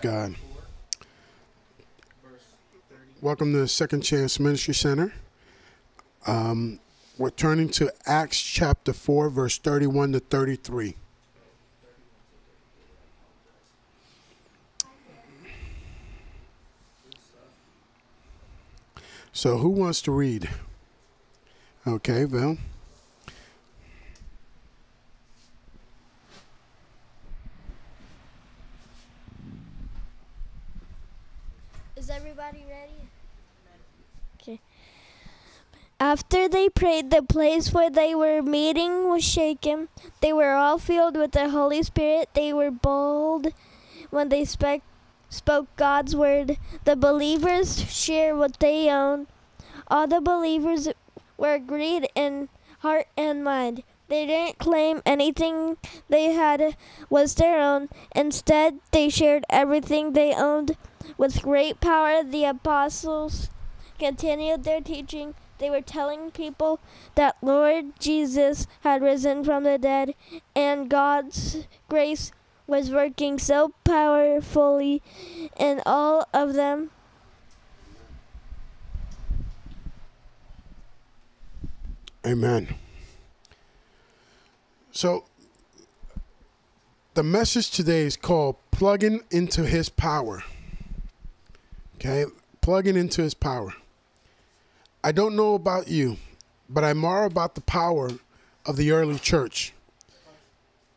God. Welcome to the Second Chance Ministry Center. We're turning to Acts chapter 4, verse 31 to 33. So who wants to read? Okay, Val. Is everybody ready? Okay. After they prayed, the place where they were meeting was shaken. They were all filled with the Holy Spirit. They were bold when they spoke God's word. The believers shared what they owned. All the believers were agreed in heart and mind. They didn't claim anything they had was their own. Instead, they shared everything they owned. With great power, the apostles continued their teaching. They were telling people that Lord Jesus had risen from the dead, and God's grace was working so powerfully in all of them. Amen. So, the message today is called Plugging into His Power. Okay, plugging into His power. I don't know about you, but I marvel about the power of the early church.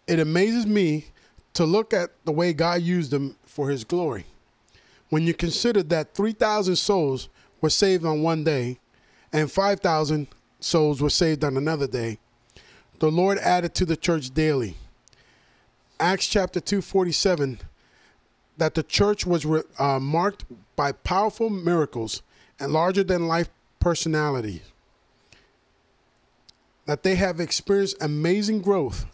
It amazes me to look at the way God used them for His glory. When you consider that 3,000 souls were saved on one day and 5,000 souls were saved on another day, the Lord added to the church daily. Acts chapter 2:47, that the church was marked by powerful miracles and larger-than-life personalities, that they have experienced amazing growth,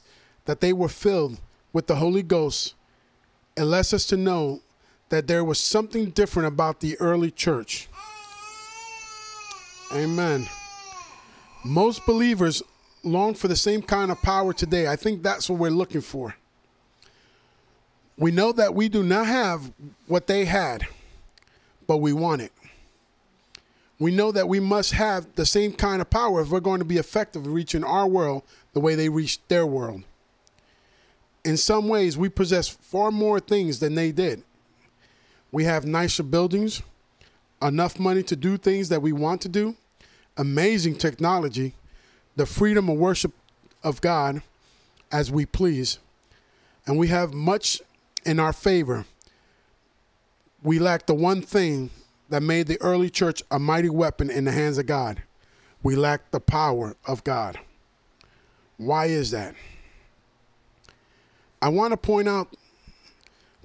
that they were filled with the Holy Ghost. It lets us to know that there was something different about the early church. Amen. Most believers long for the same kind of power today. I think that's what we're looking for. We know that we do not have what they had, but we want it. We know that we must have the same kind of power if we're going to be effective in reaching our world the way they reached their world. In some ways, we possess far more things than they did. We have nicer buildings, enough money to do things that we want to do, amazing technology, the freedom of worship of God as we please, and we have much in our favor. We lack the one thing that made the early church a mighty weapon in the hands of God. We lack the power of God. Why is that? I want to point out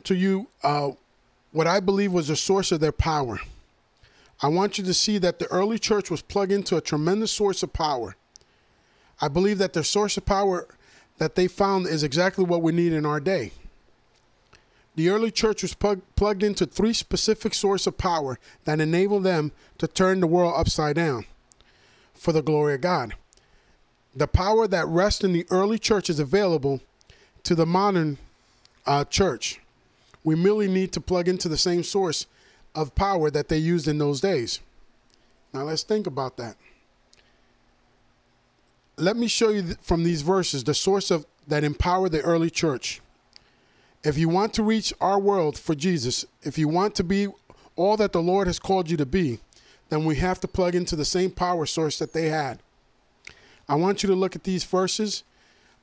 to you what I believe was the source of their power. I want you to see that the early church was plugged into a tremendous source of power. I believe that the source of power that they found is exactly what we need in our day. The early church was plugged into three specific sources of power that enabled them to turn the world upside down for the glory of God. The power that rests in the early church is available to the modern church. We merely need to plug into the same source of power that they used in those days. Now let's think about that. Let me show you from these verses the source of that empowered the early church. If you want to reach our world for Jesus, if you want to be all that the Lord has called you to be, then we have to plug into the same power source that they had. I want you to look at these verses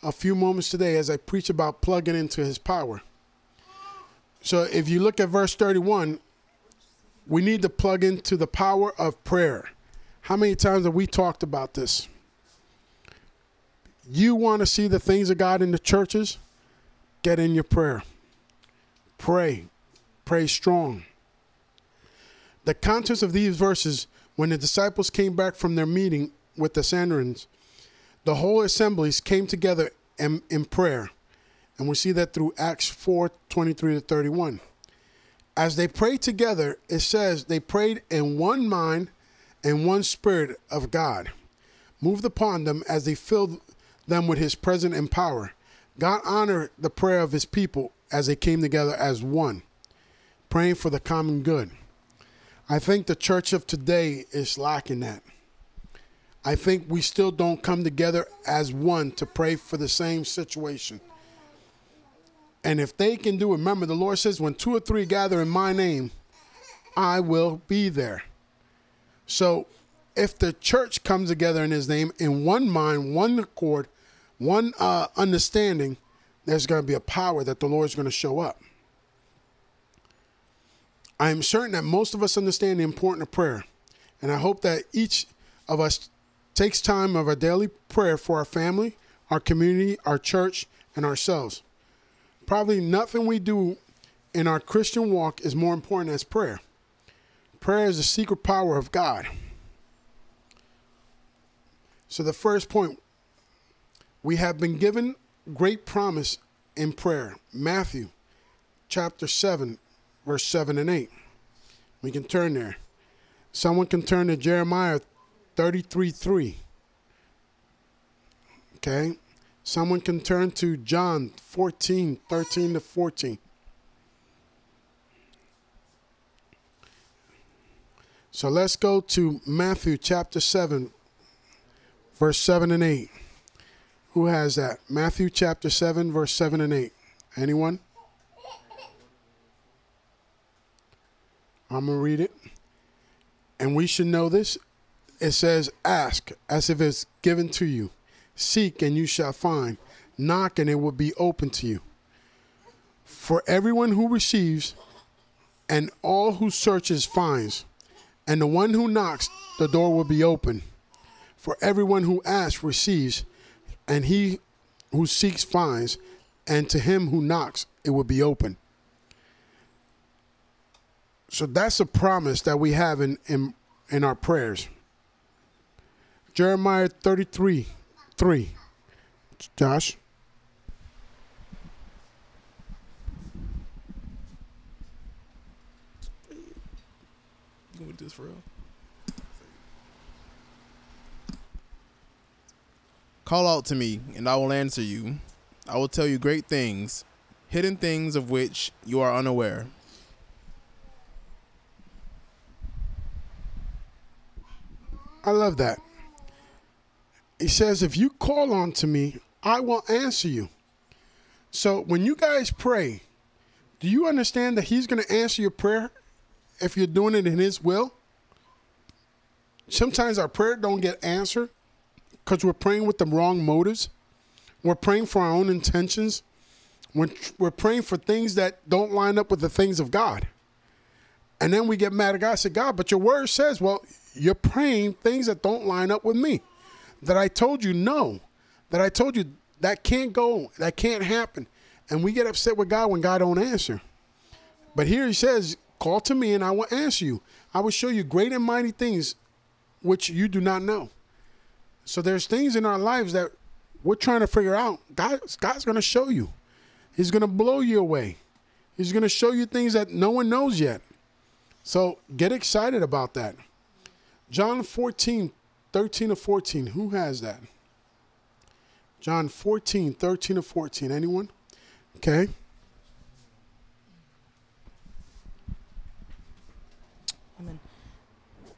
a few moments today as I preach about plugging into His power. So if you look at verse 31, we need to plug into the power of prayer. How many times have we talked about this? You want to see the things of God in the churches? Get in your prayer. Pray. Pray strong. The contents of these verses, when the disciples came back from their meeting with the Sanhedrin, the whole assemblies came together in prayer. And we see that through Acts 4:23 to 31. As they prayed together, it says they prayed in one mind and one spirit of God moved upon them as they filled them with His presence and power. God honored the prayer of His people as they came together as one. praying for the common good. I think the church of today is lacking that. I think we still don't come together as one to pray for the same situation. And if they can do it, remember the Lord says, when 2 or 3 gather in my name, I will be there. So if the church comes together in his name in one mind, one accord, one understanding, there's going to be a power that the Lord is going to show up. I am certain that most of us understand the importance of prayer. And I hope that each of us takes time of our daily prayer for our family, our community, our church, and ourselves. Probably nothing we do in our Christian walk is more important as prayer. Prayer is the secret power of God. So the first point, we have been given great promise in prayer. Matthew chapter 7, verse 7 and 8. We can turn there. Someone can turn to Jeremiah 33:3. Okay. Someone can turn to John 14:13 to 14. So let's go to Matthew chapter 7, verse 7 and 8. Who has that? Matthew chapter 7, verse 7 and 8. Anyone? I'm going to read it. And we should know this. It says, ask as if it's given to you. Seek and you shall find. Knock and it will be open to you. For everyone who receives and all who searches finds. And the one who knocks, the door will be open. For everyone who asks receives, and he who seeks finds, and to him who knocks, it will be open. So that's a promise that we have in our prayers. Jeremiah 33:3. Josh. With this for real. Call out to me, and I will answer you. I will tell you great things, hidden things of which you are unaware. I love that. He says, if you call on to me, I will answer you. So when you guys pray, do you understand that he's going to answer your prayer if you're doing it in his will? Sometimes our prayer don't get answered because we're praying with the wrong motives. We're praying for our own intentions. We're praying for things that don't line up with the things of God. And then we get mad at God and say, God, but your word says, well, you're praying things that don't line up with me. That I told you no. That I told you that can't go. That can't happen. And we get upset with God when God don't answer. But here he says, call to me and I will answer you. I will show you great and mighty things which you do not know. So there's things in our lives that we're trying to figure out. God's going to show you. He's going to blow you away. He's going to show you things that no one knows yet. So get excited about that. John 14:13 to 14. Who has that? John 14:13 to 14. Anyone? Okay. Amen.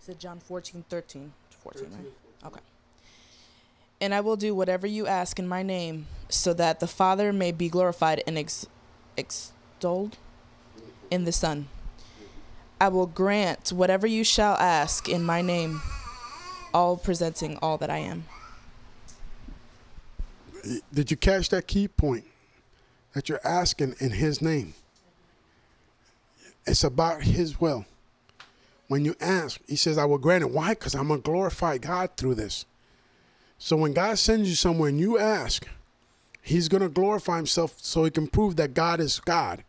Is it John 14:13 to 14, right? Okay. And I will do whatever you ask in my name, so that the Father may be glorified and extolled in the Son. I will grant whatever you shall ask in my name, all presenting all that I am. Did you catch that key point? That you're asking in his name. It's about his will. When you ask, he says, I will grant it. Why? Because I'm going to glorify God through this. So when God sends you somewhere and you ask, he's going to glorify himself so he can prove that God is God.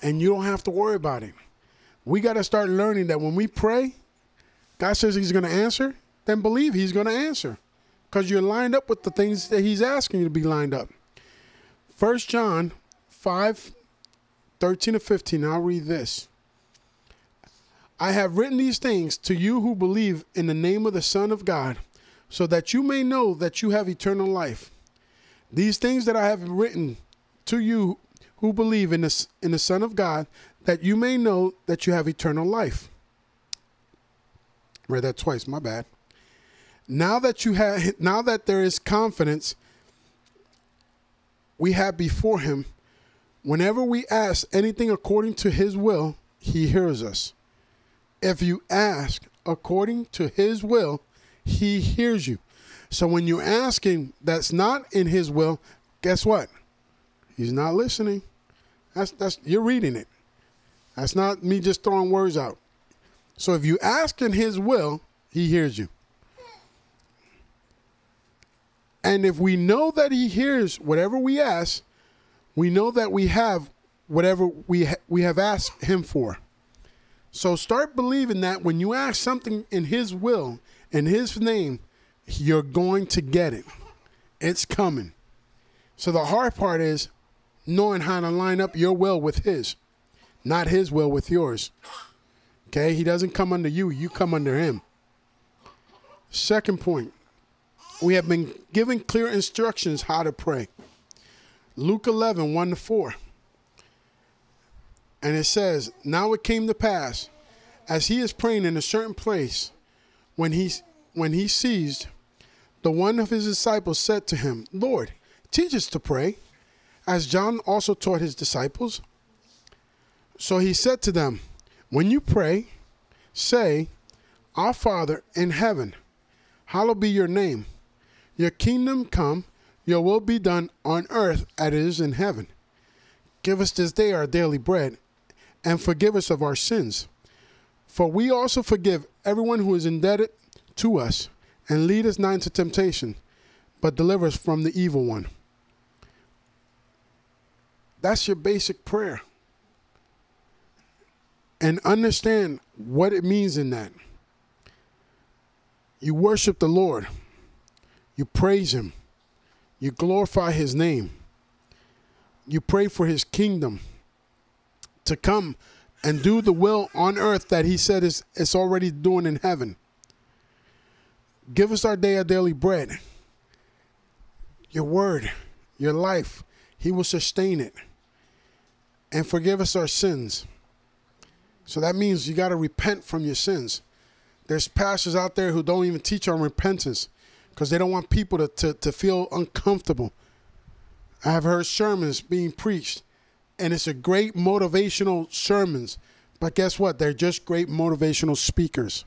And you don't have to worry about it. We got to start learning that when we pray, God says he's going to answer, then believe he's going to answer. Because you're lined up with the things that he's asking you to be lined up. 1 John 5:13 to 15. I'll read this. I have written these things to you who believe in the name of the Son of God, so that you may know that you have eternal life. These things that I have written to you who believe in the Son of God, that you may know that you have eternal life. Read that twice, my bad. Now that there is confidence we have before him, whenever we ask anything according to his will, he hears us. If you ask according to his will, he hears you. So when you're asking that's not in his will, guess what? He's not listening. That's you're reading it. That's not me just throwing words out. So if you ask in his will, he hears you. And if we know that he hears whatever we ask, we know that we have whatever we have asked him for. So start believing that when you ask something in his will, in his name, you're going to get it. It's coming. So the hard part is knowing how to line up your will with his, not his will with yours. Okay? He doesn't come under you. You come under him. Second point. We have been given clear instructions how to pray. Luke 11, 1-4. And it says, now it came to pass, as he is praying in a certain place, when he ceased, the one of his disciples said to him, Lord, teach us to pray, as John also taught his disciples. So he said to them, when you pray, say, Our Father in heaven, hallowed be your name. Your kingdom come, your will be done on earth as it is in heaven. Give us this day our daily bread, and forgive us of our sins. For we also forgive everyone who is indebted to us, and lead us not into temptation, but deliver us from the evil one. That's your basic prayer. And understand what it means in that. You worship the Lord. You praise him. You glorify his name. You pray for his kingdom to come and do the will on earth that he said it's already doing in heaven. Give us our daily bread. Your word, your life, he will sustain it. And forgive us our sins. So that means you got to repent from your sins. There's pastors out there who don't even teach on repentance because they don't want people to feel uncomfortable. I have heard sermons being preached, and it's a great motivational sermons. But guess what? They're just great motivational speakers.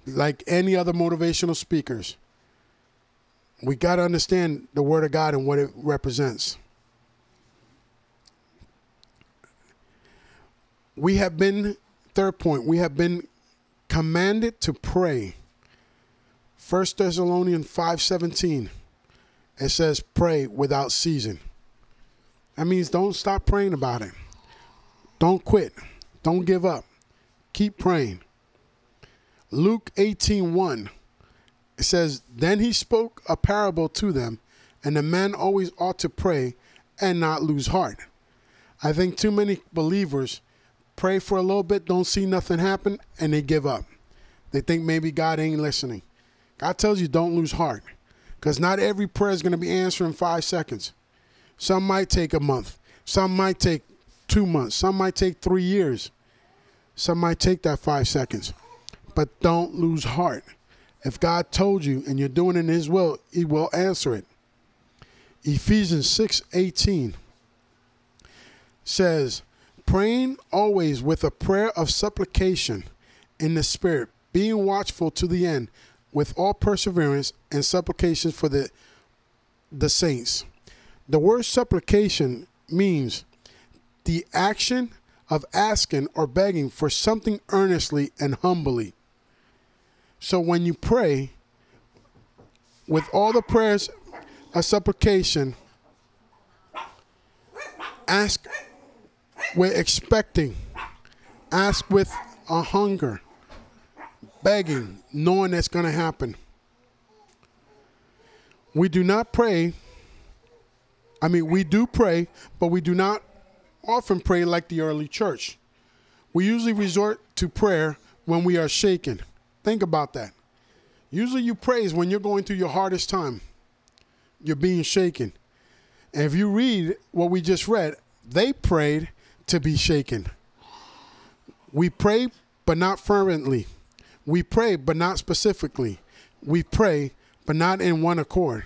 Like any other motivational speakers. We got to understand the Word of God and what it represents. We have been, third point, we have been commanded to pray. 1 Thessalonians 5:17. It says, pray without ceasing. That means don't stop praying about it. Don't quit. Don't give up. Keep praying. Luke 18:1. It says, then he spoke a parable to them, and the man always ought to pray and not lose heart. I think too many believers pray for a little bit, don't see nothing happen, and they give up. They think maybe God ain't listening. God tells you don't lose heart, because not every prayer is going to be answered in 5 seconds. Some might take a month. Some might take 2 months. Some might take 3 years. Some might take that 5 seconds. But don't lose heart. If God told you and you're doing it in his will, he will answer it. Ephesians 6:18 says, praying always with a prayer of supplication in the Spirit, being watchful to the end with all perseverance and supplications for the saints. The word supplication means the action of asking or begging for something earnestly and humbly. So when you pray with all the prayers of supplication, ask with expecting, ask with a hunger, begging, knowing that's going to happen. We do not pray. We do pray, but we do not often pray like the early church. We usually resort to prayer when we are shaken. Think about that. Usually you praise when you're going through your hardest time. You're being shaken. And if you read what we just read, they prayed to be shaken. We pray, but not fervently. We pray, but not specifically. We pray, but not in one accord.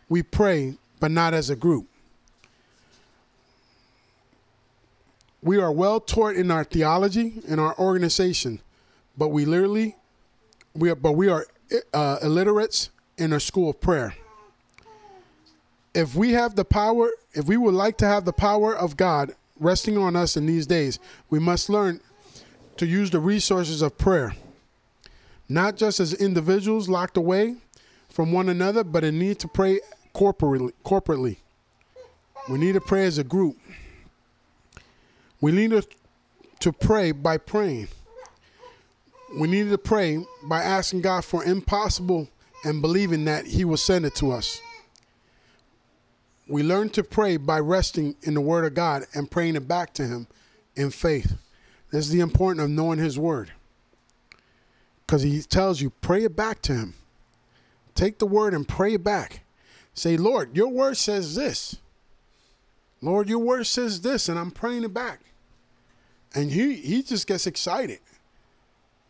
We pray, but not as a group. We are well taught in our theology and our organization, but we are illiterates in our school of prayer. If we would like to have the power of God resting on us in these days, we must learn to use the resources of prayer, not just as individuals locked away from one another, but in need to pray corporately. We need to pray as a group. We need to pray by praying. We need to pray by asking God for impossible and believing that he will send it to us. We learn to pray by resting in the word of God and praying it back to him in faith. This is the importance of knowing his word. Because he tells you, pray it back to him. Take the word and pray it back. Say, Lord, your word says this. Lord, your word says this, and I'm praying it back. And he just gets excited.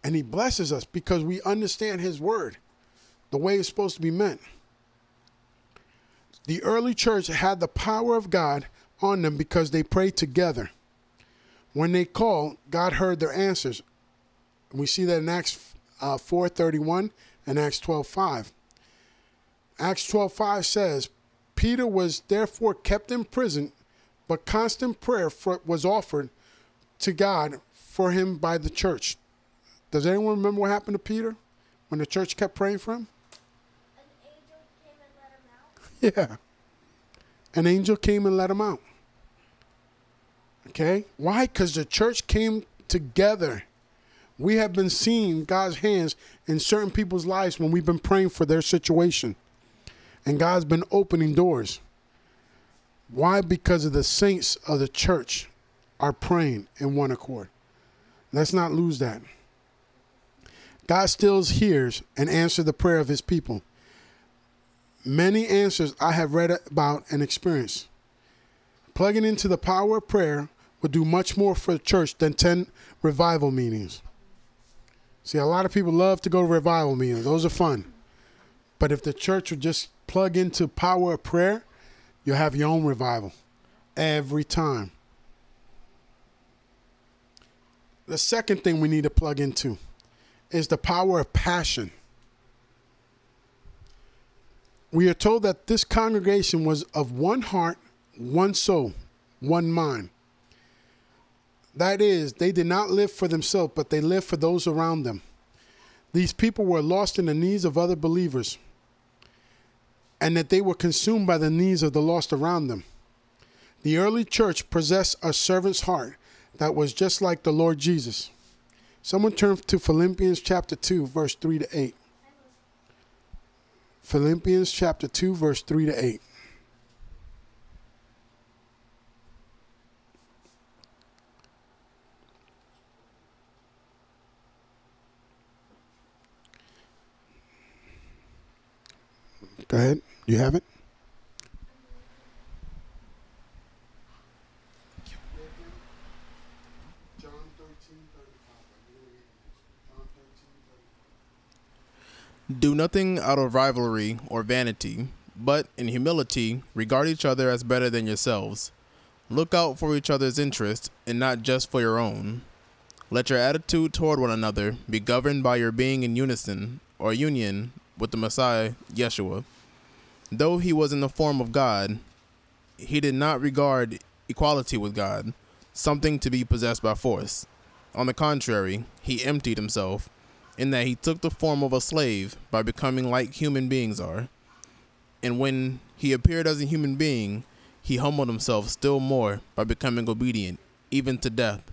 And he blesses us because we understand his word the way it's supposed to be meant. The early church had the power of God on them because they prayed together. When they called, God heard their answers. We see that in Acts 4:31 and Acts 12:5. Acts 12:5 says, Peter was therefore kept in prison, but constant prayer was offered to God for him by the church. Does anyone remember what happened to Peter when the church kept praying for him? Yeah. An angel came and let him out. Okay? Why? Because the church came together. We have been seeing God's hands in certain people's lives when we've been praying for their situation. And God's been opening doors. Why? Because of the saints of the church are praying in one accord. Let's not lose that. God still hears and answers the prayer of his people. Many answers I have read about and experienced. Plugging into the power of prayer would do much more for the church than 10 revival meetings. See, a lot of people love to go to revival meetings. Those are fun. But if the church would just plug into power of prayer, you'll have your own revival every time. The second thing we need to plug into is the power of passion. We are told that this congregation was of one heart, one soul, one mind. That is, they did not live for themselves, but they lived for those around them. These people were lost in the needs of other believers, and that they were consumed by the needs of the lost around them. The early church possessed a servant's heart that was just like the Lord Jesus. Someone turn to Philippians chapter 2, verse 3 to 8. Philippians chapter 2, verse 3 to 8. Go ahead. You have it? John 13:35. Do nothing out of rivalry or vanity, but in humility regard each other as better than yourselves. Look out for each other's interest and not just for your own. Let your attitude toward one another be governed by your being in unison or union with the Messiah, Yeshua. Though he was in the form of God, he did not regard equality with God something to be possessed by force. On the contrary, he emptied himself, in that he took the form of a slave by becoming like human beings are. And when he appeared as a human being, he humbled himself still more by becoming obedient, even to death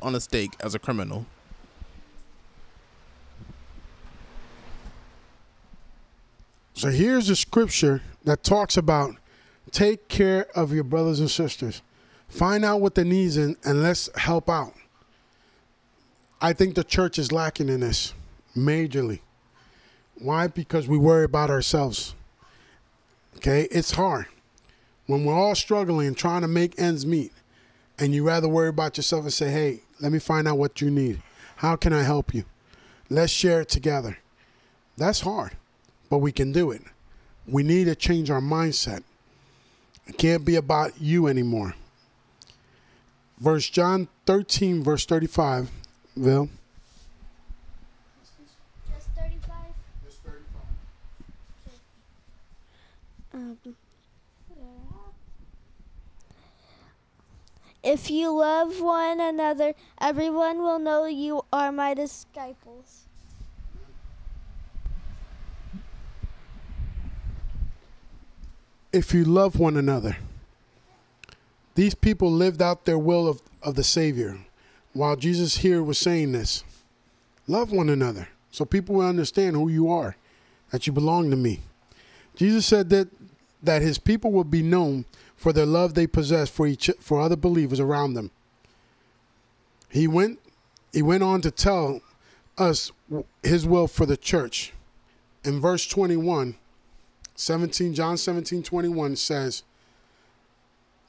on a stake as a criminal. So here's a scripture that talks about take care of your brothers and sisters. Find out what the needs and let's help out. I think the church is lacking in this majorly. Why? Because we worry about ourselves. Okay? It's hard. When we're all struggling and trying to make ends meet, and you rather worry about yourself and say, hey, Let me find out what you need. How can I help you? Let's share it together. That's hard, but we can do it. We need to change our mindset. It can't be about you anymore. John 13, verse 35. Vil? Just 35? Just 35. If you love one another, everyone will know you are my disciples. If you love one another. These people lived out their will of the Savior. While Jesus here was saying this, love one another so people will understand who you are, that you belong to me. Jesus said that his people will be known for their love they possess for other believers around them. He went on to tell us his will for the church. In verse 21, John 17:21 says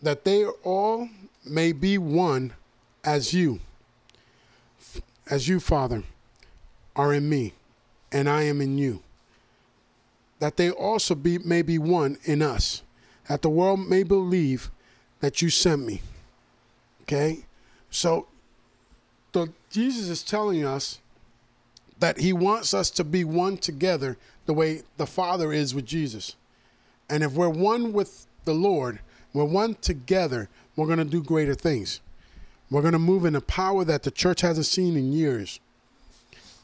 that they all may be one as you, Father, are in me, and I am in you. That they also may be one in us, that the world may believe that you sent me. Okay? So Jesus is telling us that he wants us to be one together the way the Father is with Jesus. And if we're one with the Lord, we're one together, we're going to do greater things. We're going to move in a power that the church hasn't seen in years.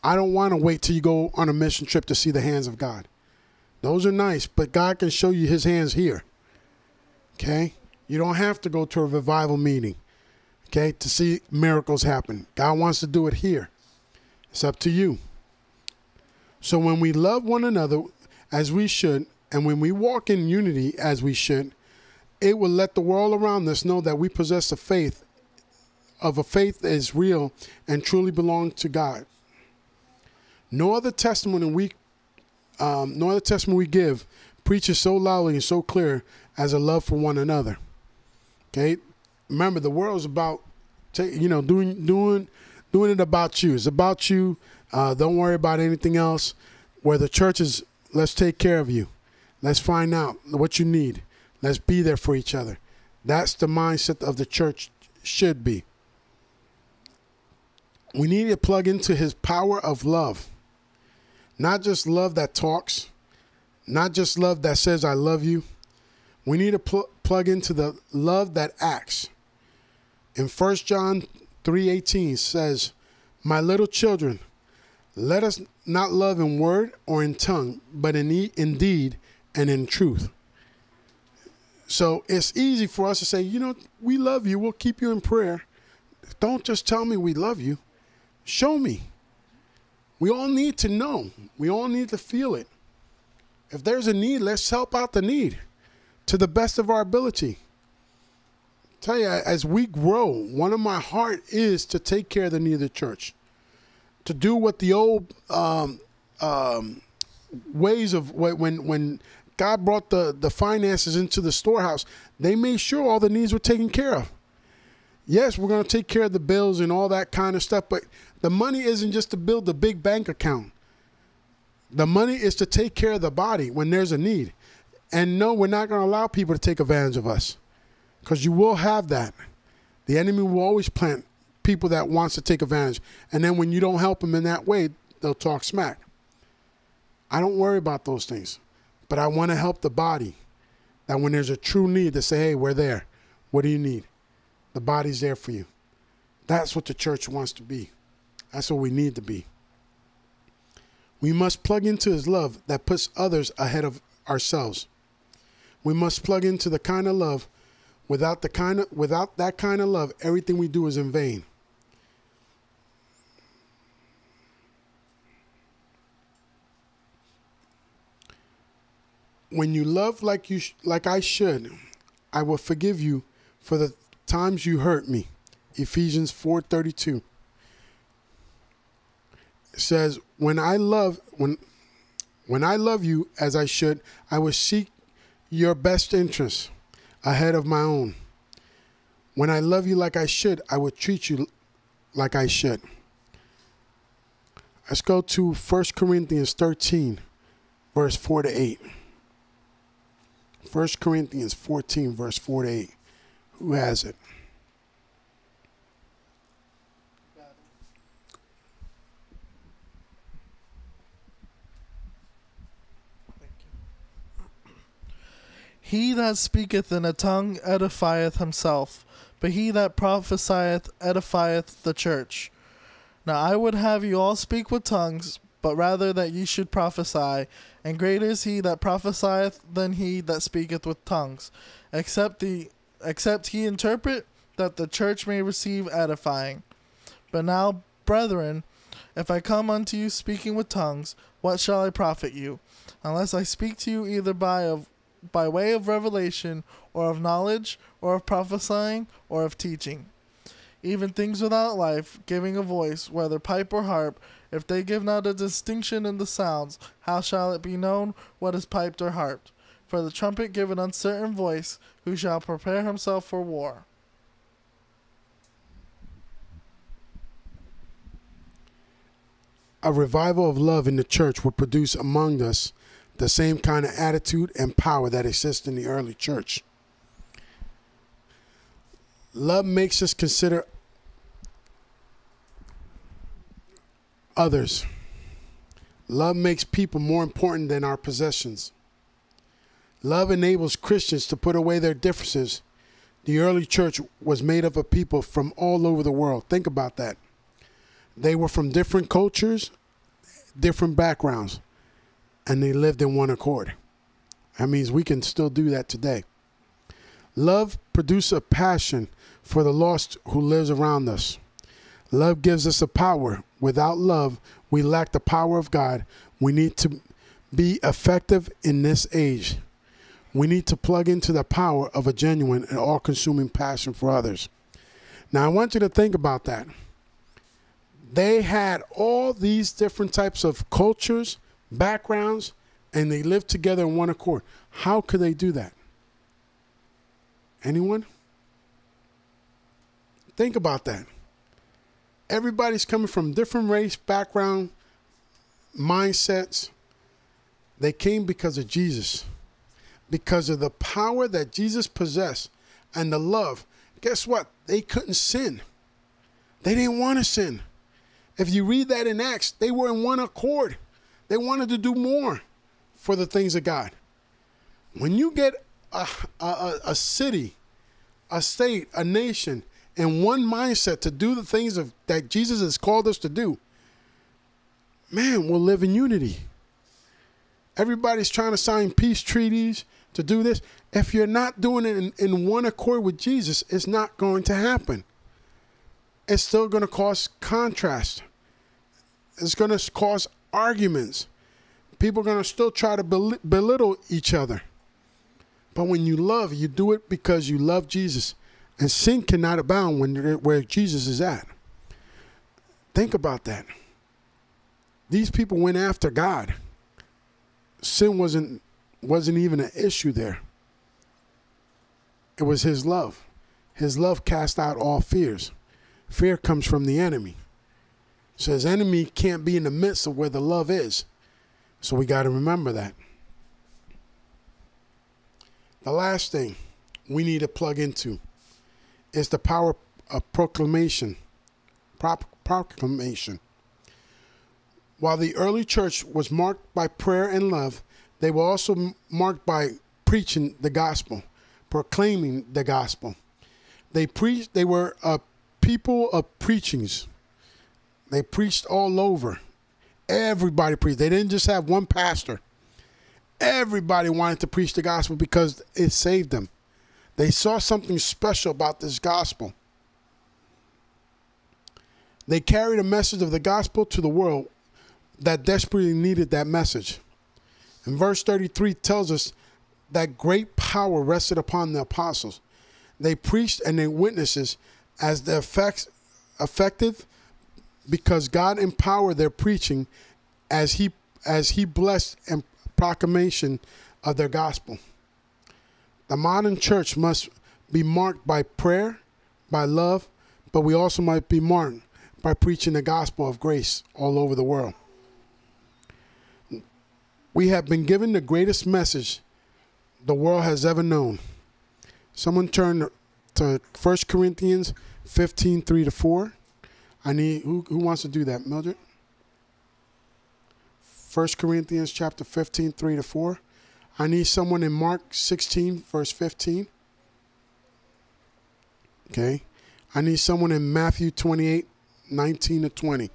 I don't want to wait till you go on a mission trip to see the hands of God. Those are nice, but God can show you his hands here. Okay? You don't have to go to a revival meeting, okay, to see miracles happen. God wants to do it here. It's up to you. So when we love one another as we should, and when we walk in unity as we should, it will let the world around us know that we possess a faith that is real and truly belongs to God. No other testimony we give preaches so loudly and so clear as a love for one another. Okay, remember the world is about, doing it about you. It's about you. Don't worry about anything else. Where the church is, let's take care of you. Let's find out what you need. Let's be there for each other. That's the mindset of the church should be. We need to plug into his power of love. Not just love that talks. Not just love that says, I love you. We need to plug into the love that acts. In 1 John 3:18 says, my little children, let us not love in word or in tongue, but in deed and in truth. So it's easy for us to say, we love you. We'll keep you in prayer. Don't just tell me we love you. Show me. We all need to know. We all need to feel it. If there's a need, let's help out the need to the best of our ability. Tell you, as we grow, one of my heart is to take care of the need of the church. To do what the old ways of when God brought the finances into the storehouse, they made sure all the needs were taken care of. Yes, we're going to take care of the bills and all that kind of stuff, but the money isn't just to build the big bank account. The money is to take care of the body when there's a need. And no, we're not going to allow people to take advantage of us, because you will have that. The enemy will always plant people that wants to take advantage. And then when you don't help them in that way, they'll talk smack. I don't worry about those things, but I want to help the body. That when there's a true need, to say, hey, we're there. What do you need? The body's there for you. That's what the church wants to be. That's what we need to be. We must plug into his love that puts others ahead of ourselves. We must plug into the kind of love. Without that kind of love, everything we do is in vain. When you love like I should, I will forgive you for the times you hurt me. Ephesians 4:32. It says, when I love you as I should, I will seek your best interests ahead of my own. When I love you like I should, I will treat you like I should. Let's go to 1 Corinthians 13, verse 4 to 8. 1 Corinthians 14, verse 4 to 8. Who has it? He that speaketh in a tongue edifieth himself, but he that prophesieth edifieth the church. Now I would have you all speak with tongues, but rather that ye should prophesy. And greater is he that prophesieth than he that speaketh with tongues, except he interpret, that the church may receive edifying. But now, brethren, if I come unto you speaking with tongues, what shall I profit you, unless I speak to you either by way of revelation, or of knowledge, or of prophesying, or of teaching? Even things without life, giving a voice, whether pipe or harp, if they give not a distinction in the sounds, how shall it be known what is piped or harped? For the trumpet give an uncertain voice, who shall prepare himself for war? A revival of love in the church will produce among us the same kind of attitude and power that exists in the early church. Love makes us consider others. Love makes people more important than our possessions. Love enables Christians to put away their differences. The early church was made up of people from all over the world. Think about that. They were from different cultures, different backgrounds, and they lived in one accord. That means we can still do that today. Love produces a passion for the lost who lives around us. Love gives us a power. Without love, we lack the power of God. We need to be effective in this age. We need to plug into the power of a genuine and all-consuming passion for others. Now, I want you to think about that. They had all these different types of cultures, backgrounds, and they lived together in one accord. How could they do that? Anyone? Think about that. Everybody's coming from different race, background, mindsets. They came because of Jesus. Because of the power that Jesus possessed and the love. Guess what? They couldn't sin. They didn't want to sin. If you read that in Acts, they were in one accord. They wanted to do more for the things of God. When you get a city, a state, a nation, and one mindset to do the things that Jesus has called us to do, man, we'll live in unity. Everybody's trying to sign peace treaties to do this. If you're not doing it in one accord with Jesus, it's not going to happen. It's still going to cause contrast. It's going to cause arguments. People are going to still try to belittle each other. But when you love, you do it because you love Jesus. And sin cannot abound where Jesus is at. Think about that. These people went after God. Sin wasn't even an issue there. It was his love. His love cast out all fears. Fear comes from the enemy. So his enemy can't be in the midst of where the love is. So we got to remember that. The last thing we need to plug into is the power of proclamation. Proclamation. While the early church was marked by prayer and love, they were also marked by preaching the gospel, proclaiming the gospel. They were a people of preachings. They preached all over. Everybody preached. They didn't just have one pastor. Everybody wanted to preach the gospel because it saved them. They saw something special about this gospel. They carried a message of the gospel to the world that desperately needed that message. And verse 33 tells us that great power rested upon the apostles. They preached and they witnesses as the effective because God empowered their preaching as he blessed and proclamation of their gospel. The modern church must be marked by prayer, by love, but we also might be marked by preaching the gospel of grace all over the world. We have been given the greatest message the world has ever known. Someone turn to 1 Corinthians 15, 3-4. I need, who wants to do that, Mildred? 1 Corinthians chapter 15, 3-4. I need someone in Mark 16, verse 15. Okay. I need someone in Matthew 28, 19-20.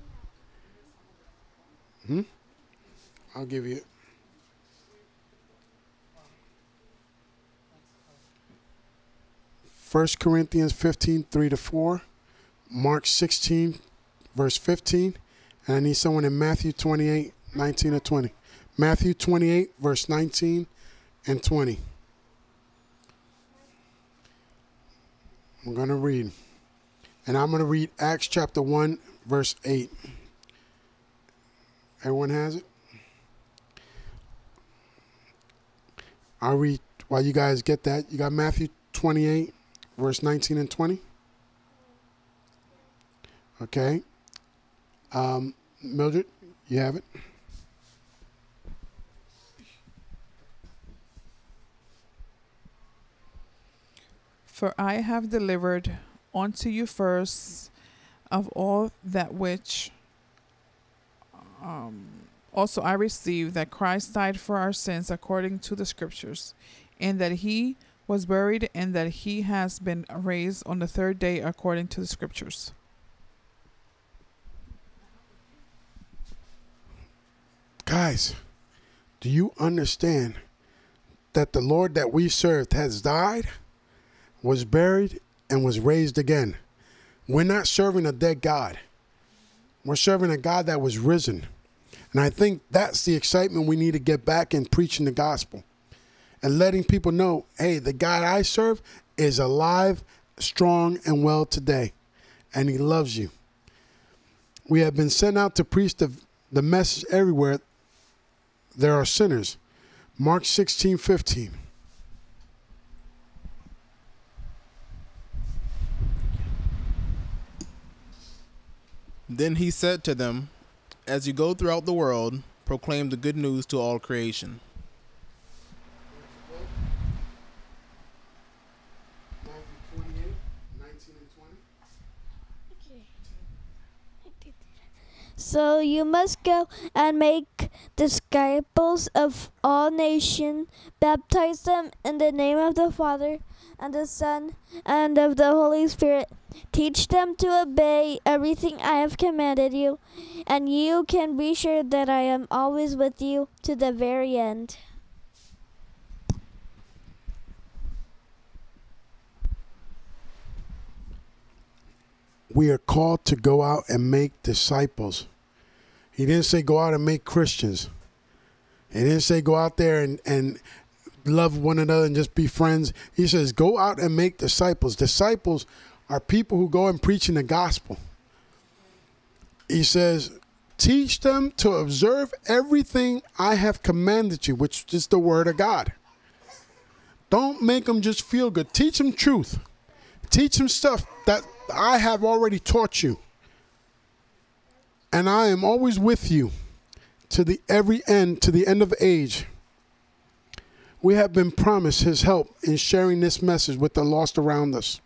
I'll give you it. First Corinthians 15, 3-4. Mark 16, verse 15. And I need someone in Matthew 28, 19-20. Matthew 28, verse 19 and 20. I'm going to read. And I'm going to read Acts chapter 1, verse 8. Everyone has it? I'll read while you guys get that. You got Matthew 28, verse 19 and 20? Okay. Mildred, you have it? For I have delivered unto you first of all that which also I received, that Christ died for our sins according to the scriptures, and that he was buried, and that he has been raised on the third day according to the scriptures. Guys, do you understand that the Lord that we served has died, was buried, and was raised again? We're not serving a dead God. We're serving a God that was risen. And I think that's the excitement we need to get back in preaching the gospel and letting people know, hey, the God I serve is alive, strong, and well today, and he loves you. We have been sent out to preach the message everywhere there are sinners. Mark 16, 15. Then he said to them, as you go throughout the world, proclaim the good news to all creation. Matthew 28, 19 and 20. So you must go and make disciples of all nations, baptize them in the name of the Father and the Son and of the Holy Spirit. Teach them to obey everything I have commanded you, and you can be sure that I am always with you to the very end. We are called to go out and make disciples. He didn't say go out and make Christians. He didn't say go out there and love one another and just be friends. He says go out and make disciples. Disciples are people who go and preaching the gospel. He says, teach them to observe everything I have commanded you, which is the word of God. Don't make them just feel good. Teach them truth. Teach them stuff that I have already taught you. And I am always with you to the end of age. We have been promised his help in sharing this message with the lost around us.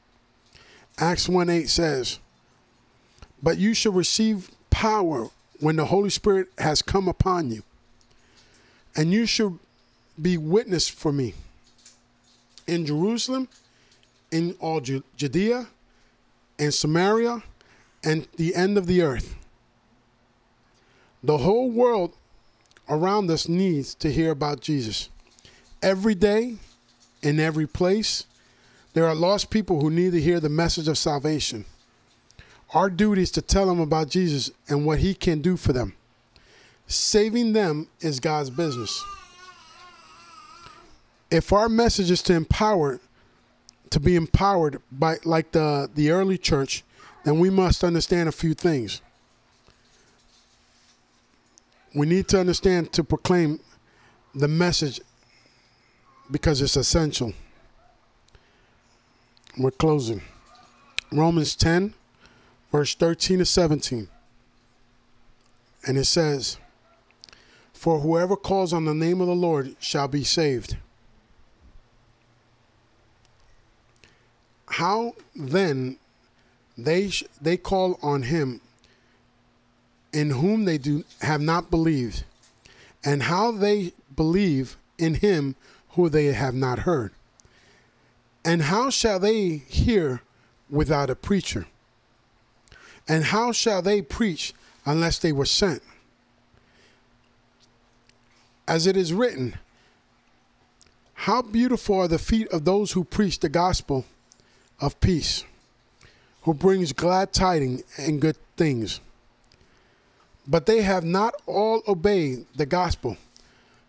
Acts 1:8 says, but you shall receive power when the Holy Spirit has come upon you, and you shall be witness for me in Jerusalem, in all Judea, and Samaria, and the end of the earth. The whole world around us needs to hear about Jesus. Every day, in every place, there are lost people who need to hear the message of salvation. Our duty is to tell them about Jesus and what he can do for them. Saving them is God's business. If our message is to be empowered by like the early church, then we must understand a few things. We need to understand to proclaim the message because it's essential. We're closing. Romans 10, verse 13 to 17. And it says, "For whoever calls on the name of the Lord shall be saved." How then they call on him in whom they have not believed, and how they believe in him who they have not heard? And how shall they hear without a preacher? And how shall they preach unless they were sent? As it is written, "How beautiful are the feet of those who preach the gospel of peace, who brings glad tidings and good things." But they have not all obeyed the gospel.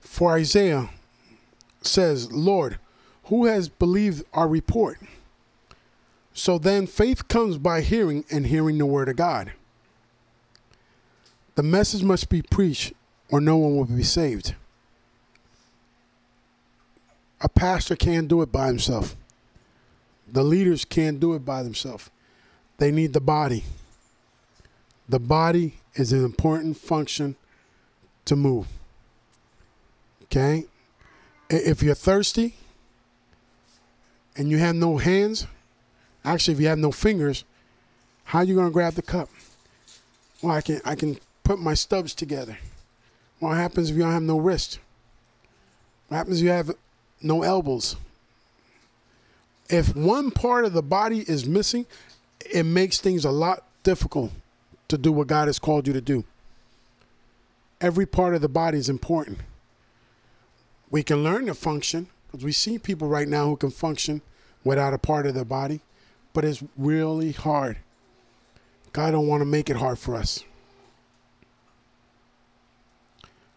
For Isaiah says, "Lord, who has believed our report?" So then faith comes by hearing, and hearing the word of God. The message must be preached or no one will be saved. A pastor can't do it by himself. The leaders can't do it by themselves. They need the body. The body is an important function to move. Okay? If you're thirsty and you have no hands, actually if you have no fingers, how are you going to grab the cup? Well, I can put my stubs together. What happens if you don't have no wrist? What happens if you have no elbows? If one part of the body is missing, it makes things a lot difficult to do what God has called you to do. Every part of the body is important. We can learn to function, because we see people right now who can function without a part of their body, but it's really hard. God don't want to make it hard for us.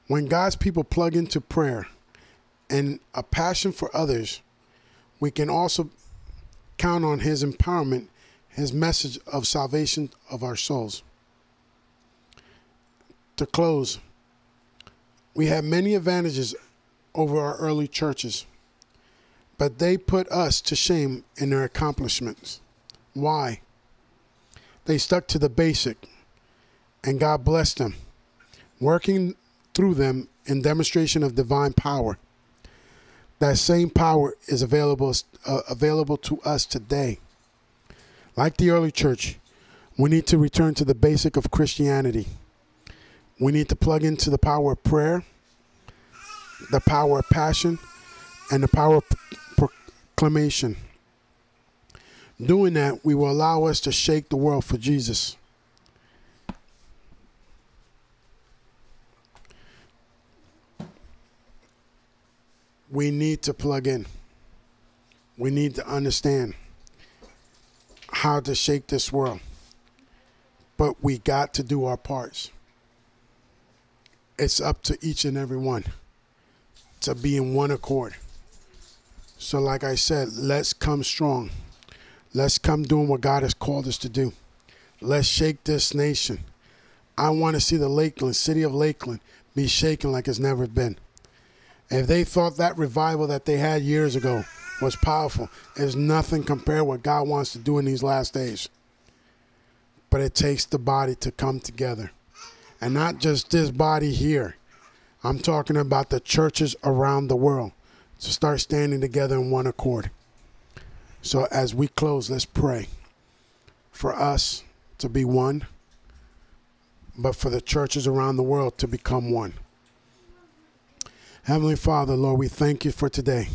When God's people plug into prayer and a passion for others, we can also count on his empowerment, his message of salvation of our souls. To close, we have many advantages over our early churches, but they put us to shame in their accomplishments. Why? They stuck to the basic, and God blessed them, working through them in demonstration of divine power. That same power is available to us today. Like the early church, we need to return to the basic of Christianity. We need to plug into the power of prayer, the power of passion, and the power of proclamation. Doing that, we will allow us to shake the world for Jesus. We need to plug in. We need to understand how to shake this world. But we got to do our parts. It's up to each and every one to be in one accord. So like I said, let's come strong. Let's come doing what God has called us to do. Let's shake this nation. I want to see the Lakeland, city of Lakeland, be shaken like it's never been. If they thought that revival that they had years ago was powerful, there's nothing compared to what God wants to do in these last days. But it takes the body to come together. And not just this body here. I'm talking about the churches around the world to start standing together in one accord. So as we close, let's pray for us to be one, but for the churches around the world to become one. Heavenly Father, Lord, we thank you for today.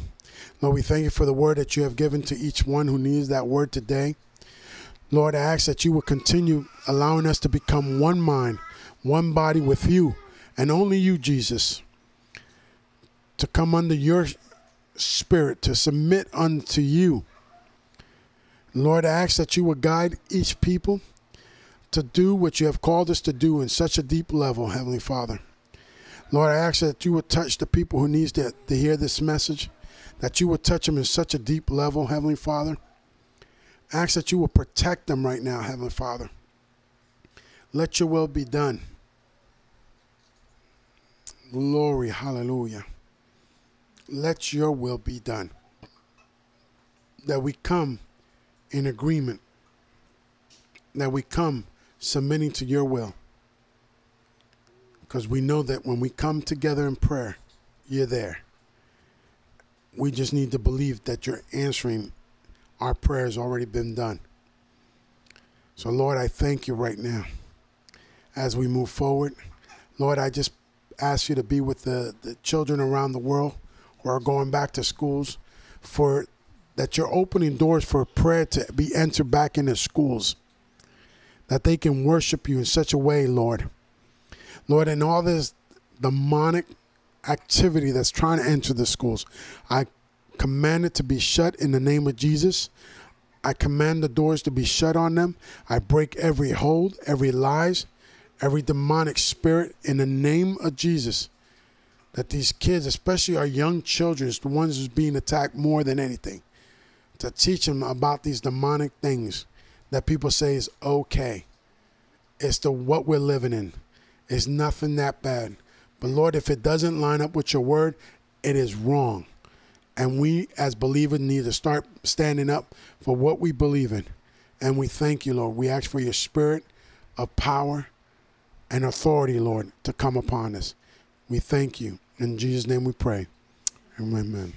Lord, we thank you for the word that you have given to each one who needs that word today. Lord, I ask that you will continue allowing us to become one mind, one body with you, and only you, Jesus, to come under your spirit, to submit unto you. Lord, I ask that you will guide each people to do what you have called us to do in such a deep level, Heavenly Father. Lord, I ask that you would touch the people who need to hear this message, that you would touch them in such a deep level, Heavenly Father. I ask that you will protect them right now, Heavenly Father. Let your will be done. Glory, hallelujah. Let your will be done. That we come in agreement. that we come submitting to your will. Because we know that when we come together in prayer, you're there. We just need to believe that you're answering our prayers already been done. So, Lord, I thank you right now as we move forward. Lord, I just ask you to be with the children around the world who are going back to schools, for that you're opening doors for prayer to be entered back into schools, that they can worship you in such a way, Lord. Lord, and all this demonic activity that's trying to enter the schools, I command it to be shut in the name of Jesus. I command the doors to be shut on them. I break every hold, every lies, every demonic spirit in the name of Jesus. That these kids, especially our young children, is the ones who's being attacked more than anything. To teach them about these demonic things that people say is okay. It's what we're living in. It's nothing that bad. But Lord, if it doesn't line up with your word, it is wrong. And we as believers need to start standing up for what we believe in. And we thank you, Lord. We ask for your spirit of power and authority, Lord, to come upon us. We thank you. In Jesus' name we pray. Amen.